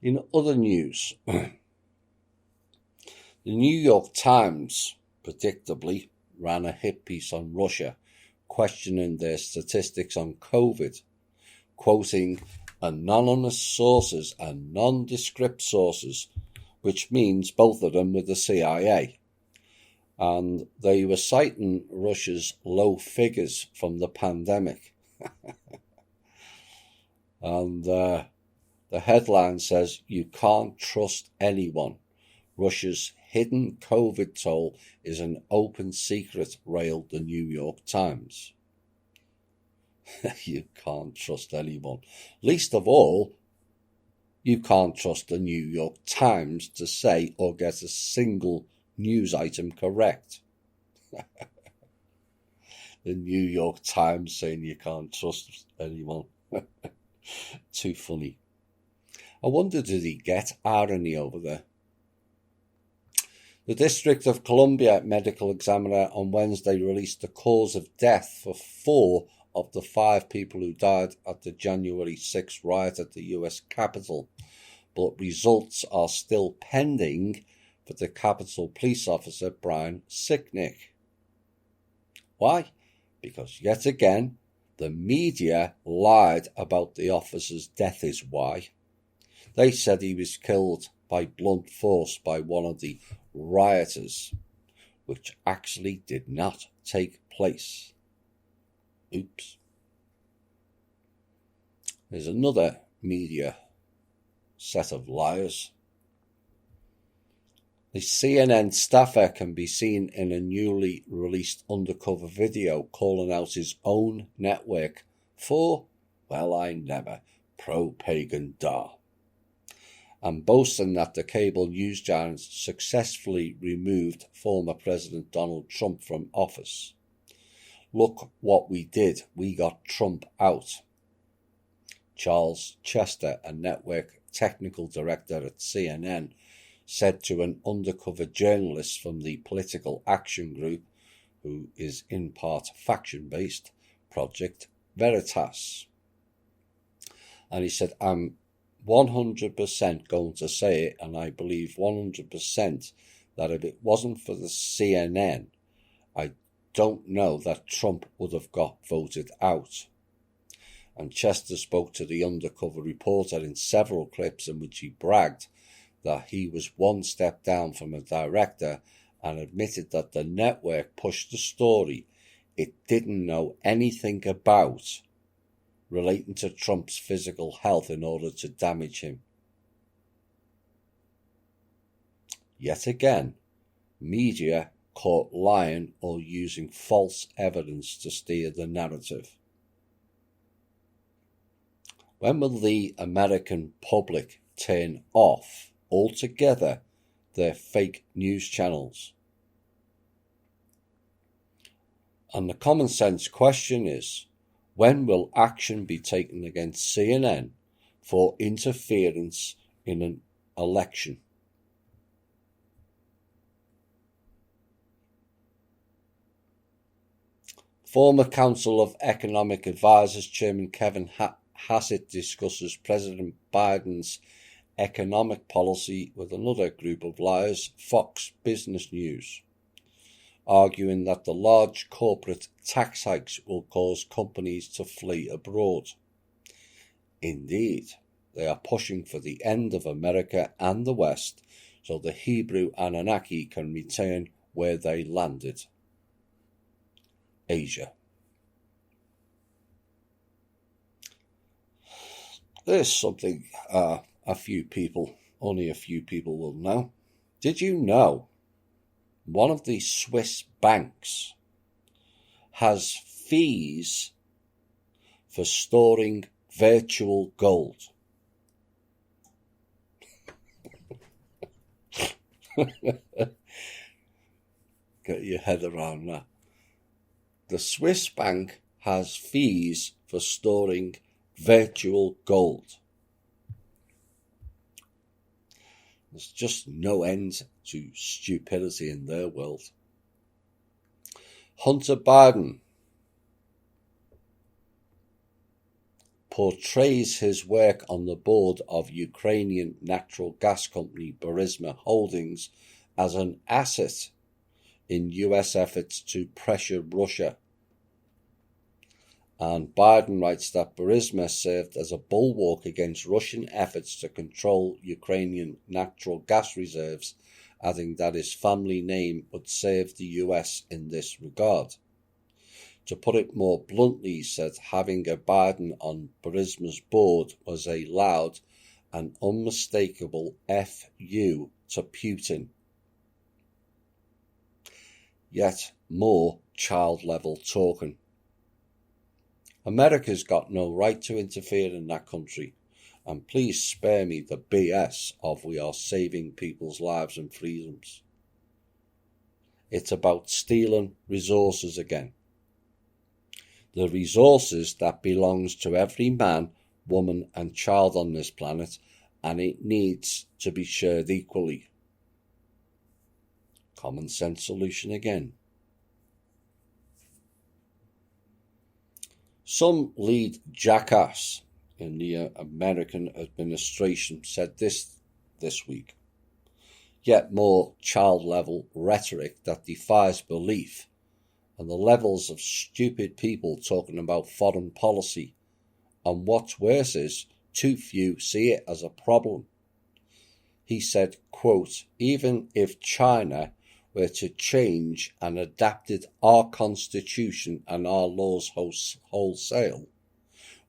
In other news, the New York Times, predictably, ran a hit piece on Russia, questioning their statistics on COVID, quoting anonymous sources and nondescript sources, which means both of them with the CIA. And they were citing Russia's low figures from the pandemic. And the headline says, "You can't trust anyone. Russia's hidden COVID toll is an open secret," railed the New York Times. You can't trust anyone. Least of all, you can't trust the New York Times to say or get a single news item correct. The New York Times saying you can't trust anyone. Too funny. I wonder, did he get irony over there? The District of Columbia medical examiner on Wednesday released the cause of death for 4 of the 5 people who died at the January 6th riot at the US Capitol, but results are still pending for the Capitol police officer Brian Sicknick. Why? Because yet again, the media lied about the officer's death is why. They said he was killed by blunt force by one of the rioters, which actually did not take place. Oops. There's another media set of liars. The CNN staffer can be seen in a newly released undercover video calling out his own network for, well, I never, pro-pagan da, and boasting that the cable news giant successfully removed former President Donald Trump from office. "Look what we did. We got Trump out." Charles Chester, a network technical director at CNN, said to an undercover journalist from the Political Action Group, who is in part faction-based, Project Veritas. And he said, "I'm 100% going to say it, and I believe 100% that if it wasn't for the CNN, I don't know that Trump would have got voted out." And Chester spoke to the undercover reporter in several clips in which he bragged that he was one step down from a director and admitted that the network pushed the story it didn't know anything about relating to Trump's physical health in order to damage him. Yet again, media caught lying or using false evidence to steer the narrative. When will the American public turn off altogether their fake news channels? And the common sense question is, when will action be taken against CNN for interference in an election? Former Council of Economic Advisers Chairman Kevin Hassett discusses President Biden's economic policy with another group of liars, Fox Business News, arguing that the large corporate tax hikes will cause companies to flee abroad. Indeed, they are pushing for the end of America and the West so the Hebrew Anunnaki can return where they landed. Asia. There's something only a few people will know. Did you know one of the Swiss banks has fees for storing virtual gold? Get your head around that. The Swiss bank has fees for storing virtual gold. There's just no end to stupidity in their world. Hunter Biden portrays his work on the board of Ukrainian natural gas company Burisma Holdings as an asset in US efforts to pressure Russia. And Biden writes that Burisma served as a bulwark against Russian efforts to control Ukrainian natural gas reserves, adding that his family name would serve the US in this regard. To put it more bluntly, he said having a Biden on Burisma's board was a loud and unmistakable FU to Putin. Yet more child-level talking. America's got no right to interfere in that country, and please spare me the BS of we are saving people's lives and freedoms. It's about stealing resources again. The resources that belongs to every man, woman and child on this planet, and it needs to be shared equally. Common sense solution again. Some lead jackass in the American administration said this week. Yet more child-level rhetoric that defies belief, and the levels of stupid people talking about foreign policy, and what's worse is, too few see it as a problem. He said, quote, even if China were to change and adapted our constitution and our laws wholesale,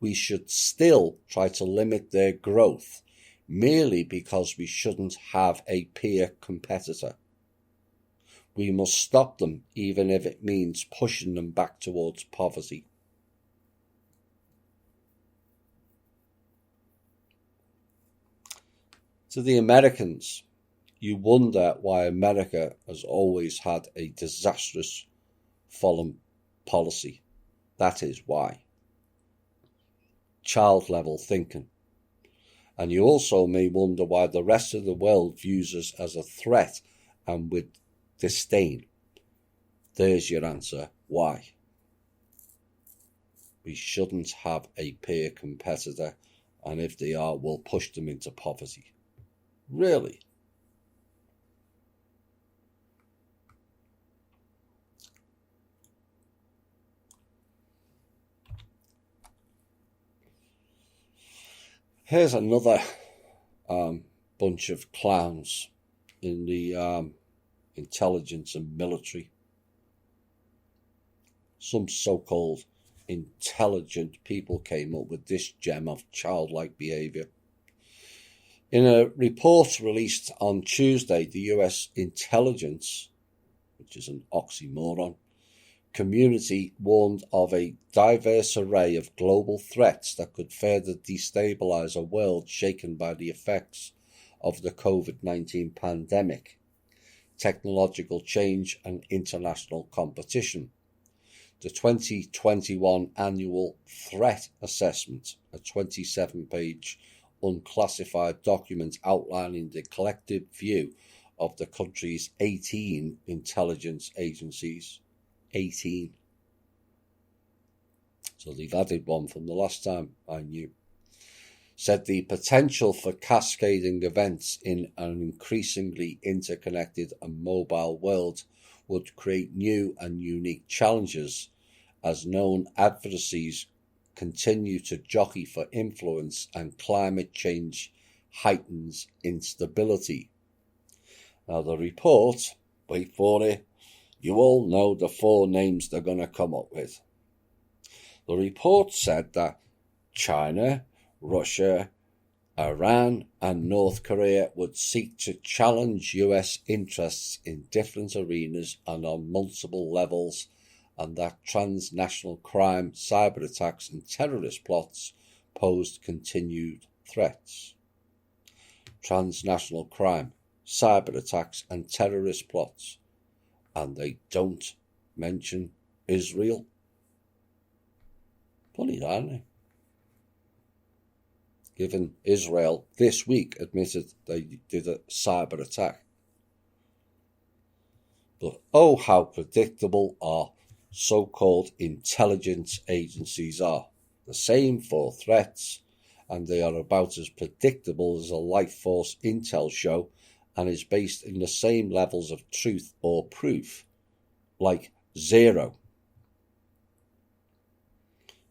we should still try to limit their growth merely because we shouldn't have a peer competitor. We must stop them even if it means pushing them back towards poverty. To the Americans, you wonder why America has always had a disastrous foreign policy. That is why. Child-level thinking. And you also may wonder why the rest of the world views us as a threat and with disdain. There's your answer. Why? We shouldn't have a peer competitor, and if they are, we'll push them into poverty. Really? Here's another bunch of clowns in the intelligence and military. Some so-called intelligent people came up with this gem of childlike behaviour. In a report released on Tuesday, the US intelligence, which is an oxymoron, community warned of a diverse array of global threats that could further destabilise a world shaken by the effects of the COVID-19 pandemic, technological change and international competition. The 2021 Annual Threat Assessment, a 27-page unclassified document outlining the collective view of the country's 18 intelligence agencies. 18. So they've added one from the last time I knew. Said the potential for cascading events in an increasingly interconnected and mobile world would create new and unique challenges as known adversaries continue to jockey for influence and climate change heightens instability. Now the report, wait for it, you all know the 4 names they're going to come up with. The report said that China, Russia, Iran and North Korea would seek to challenge US interests in different arenas and on multiple levels, and that transnational crime, cyber attacks and terrorist plots posed continued threats. Transnational crime, cyber attacks and terrorist plots. And they don't mention Israel. Funny, aren't they? Given Israel this week admitted they did a cyber attack. But oh, how predictable our so-called intelligence agencies are. the same 4 threats, and they are about as predictable as a Life Force intel show and is based in the same levels of truth or proof, like 0.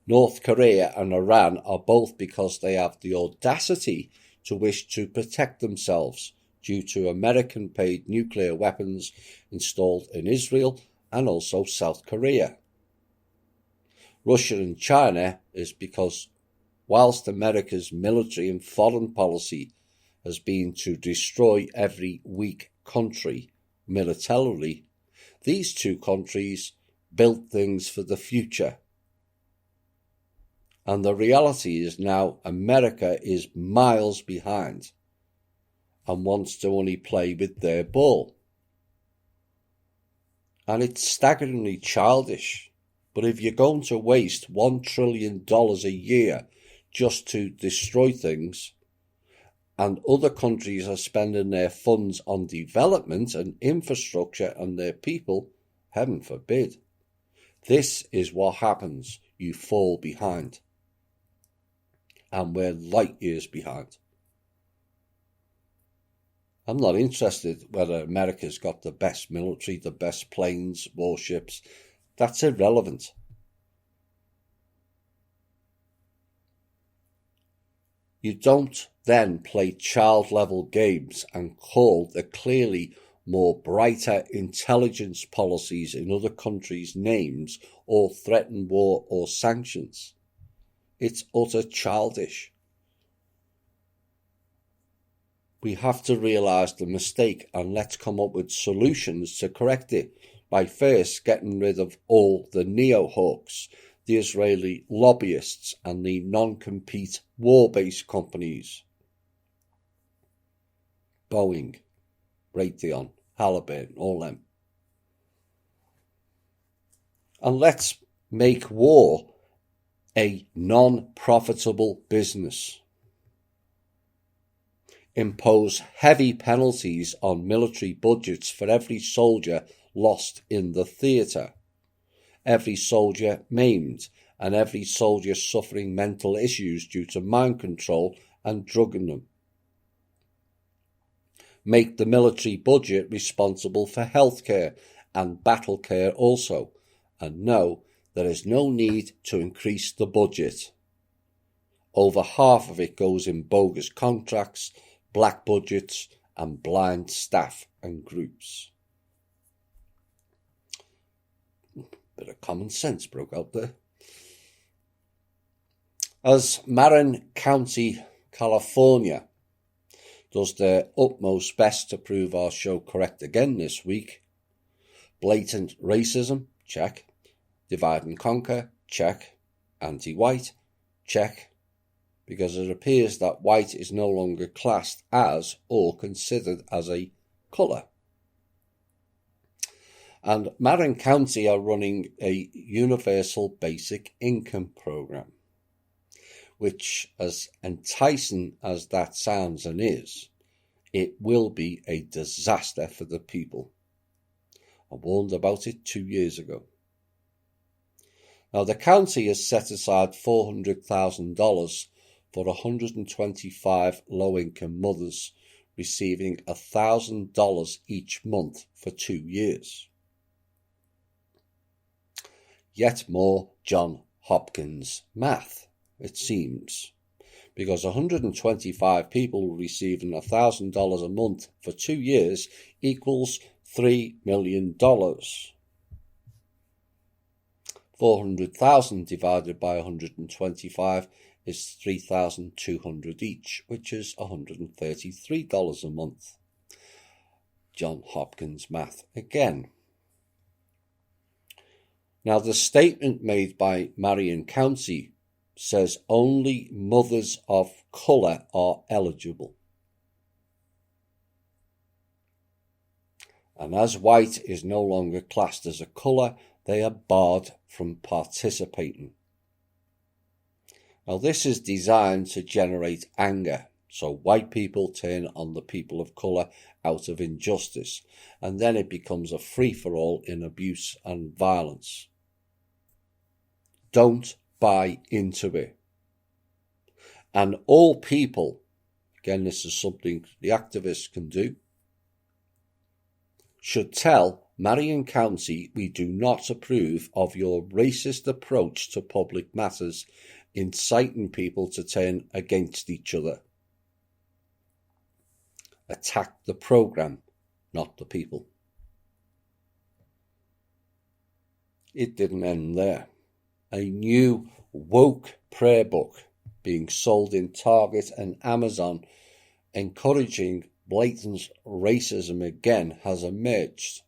North Korea and Iran are both because they have the audacity to wish to protect themselves due to American-paid nuclear weapons installed in Israel and also South Korea. Russia and China is because whilst America's military and foreign policy has been to destroy every weak country militarily, these 2 countries built things for the future. And the reality is now America is miles behind and wants to only play with their ball. And it's staggeringly childish. But if you're going to waste $1 trillion a year just to destroy things, and other countries are spending their funds on development and infrastructure and their people, heaven forbid. This is what happens. You fall behind. And we're light years behind. I'm not interested whether America's got the best military, the best planes, warships. That's irrelevant. You don't then play child-level games and call the clearly more brighter intelligence policies in other countries' names or threaten war or sanctions. It's utter childish. We have to realise the mistake and let's come up with solutions to correct it by first getting rid of all the neo-hawks, the Israeli lobbyists and the non-compete war-based companies. Boeing, Raytheon, Halliburton, all them. And let's make war a non-profitable business. Impose heavy penalties on military budgets for every soldier lost in the theatre, every soldier maimed, and every soldier suffering mental issues due to mind control and drugging them. Make the military budget responsible for healthcare and battle care also, and no, there is no need to increase the budget. Over half of it goes in bogus contracts, black budgets, and blind staff and groups. Bit of common sense broke out there. As Marin County, California, does their utmost best to prove our show correct again this week. Blatant racism, check. Divide and conquer, check. Anti-white, check. Because it appears that white is no longer classed as or considered as a colour. And Marin County are running a universal basic income program, which, as enticing as that sounds and is, it will be a disaster for the people. I warned about it 2 years ago. Now, the county has set aside $400,000 for 125 low-income mothers receiving $1,000 each month for 2 years. Yet more John Hopkins math, it seems, because 125 people receiving $1,000 a month for 2 years equals $3 million. 400,000 divided by 125 is $3,200 each, which is $133 a month. John Hopkins math again. Now, the statement made by Marion County says only mothers of colour are eligible. And as white is no longer classed as a colour, they are barred from participating. Now, this is designed to generate anger, so white people turn on the people of colour out of injustice, and then it becomes a free-for-all in abuse and violence. Don't buy into it. And all people, again, this is something the activists can do, should tell Marion County we do not approve of your racist approach to public matters, inciting people to turn against each other. Attack the program, not the people. It didn't end there. A new woke prayer book being sold in Target and Amazon, encouraging blatant racism again, has emerged.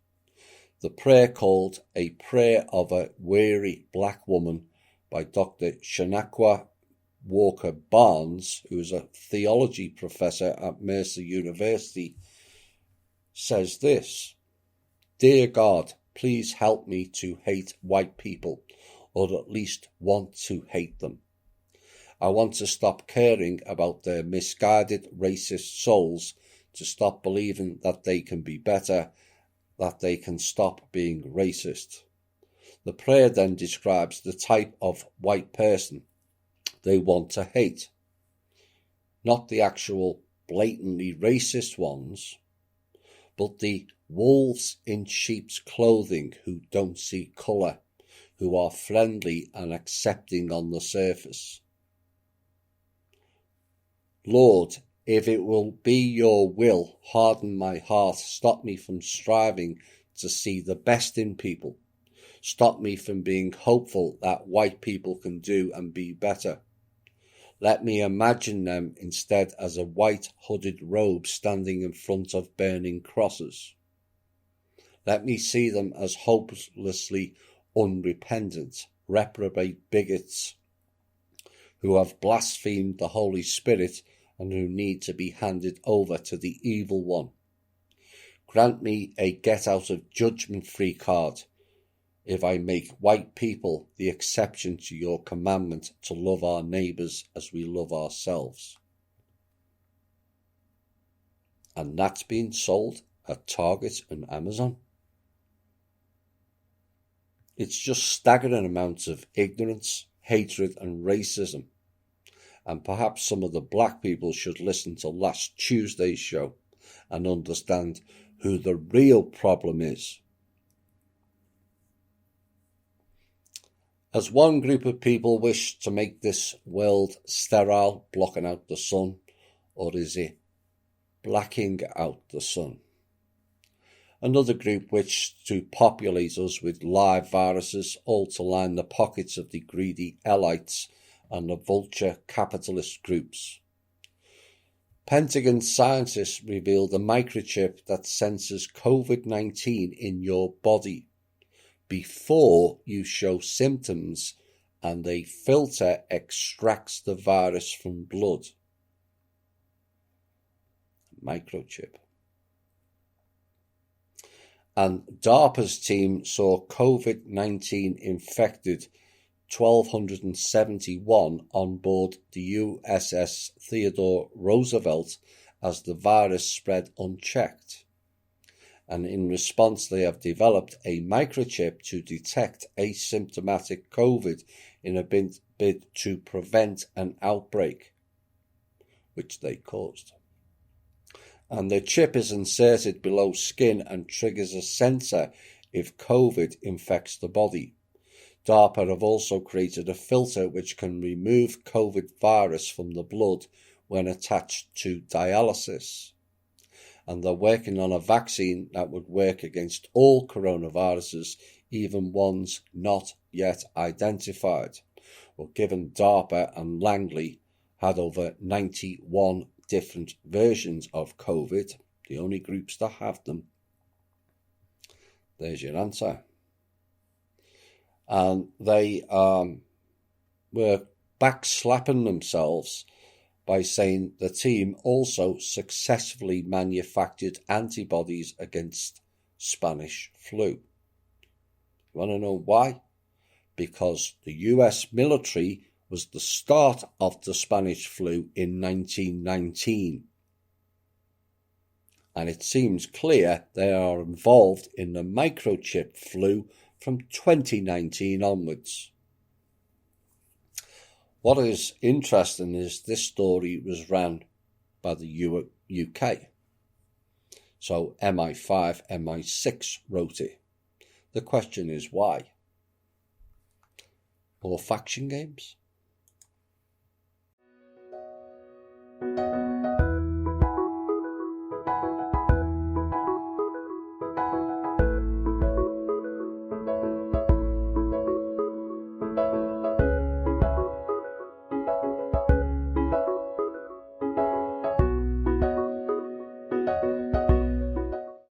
The prayer, called A Prayer of a Weary Black Woman by Dr. Shanakwa Walker Barnes, who is a theology professor at Mercer University, says this: "Dear God, please help me to hate white people, or at least want to hate them. I want to stop caring about their misguided racist souls, to stop believing that they can be better, that they can stop being racist." The prayer then describes the type of white person they want to hate. Not the actual blatantly racist ones, but the wolves in sheep's clothing who don't see colour, who are friendly and accepting on the surface. Lord, if it will be your will, harden my heart, stop me from striving to see the best in people. Stop me from being hopeful that white people can do and be better. Let me imagine them instead as a white hooded robe standing in front of burning crosses. Let me see them as hopelessly unrepentant, reprobate bigots who have blasphemed the Holy Spirit and who need to be handed over to the evil one. Grant me a get-out-of-judgment-free card if I make white people the exception to your commandment to love our neighbours as we love ourselves. And that's being sold at Target and Amazon. It's just staggering amounts of ignorance, hatred and racism. And perhaps some of the black people should listen to last Tuesday's show and understand who the real problem is. As one group of people wish to make this world sterile, blocking out the sun, or is it blacking out the sun? Another group wished to populate us with live viruses, all to line the pockets of the greedy elites and the vulture capitalist groups. Pentagon scientists revealed a microchip that senses COVID-19 in your body before you show symptoms, and a filter extracts the virus from blood. Microchip. And DARPA's team saw COVID-19 infected 1,271 on board the USS Theodore Roosevelt as the virus spread unchecked. And in response, they have developed a microchip to detect asymptomatic COVID in a bid to prevent an outbreak, which they caused. And the chip is inserted below skin and triggers a sensor if COVID infects the body. DARPA have also created a filter which can remove COVID virus from the blood when attached to dialysis. And they're working on a vaccine that would work against all coronaviruses, even ones not yet identified. Well, given DARPA and Langley had over 91 different versions of COVID, the only groups that have them, there's your answer. And they were backslapping themselves by saying the team also successfully manufactured antibodies against Spanish flu. You want to know why? Because the US military was the start of the Spanish flu in 1919. And it seems clear they are involved in the microchip flu from 2019 onwards. What is interesting is this story was ran by the UK. So MI5, MI6 wrote it. The question is why? More faction games?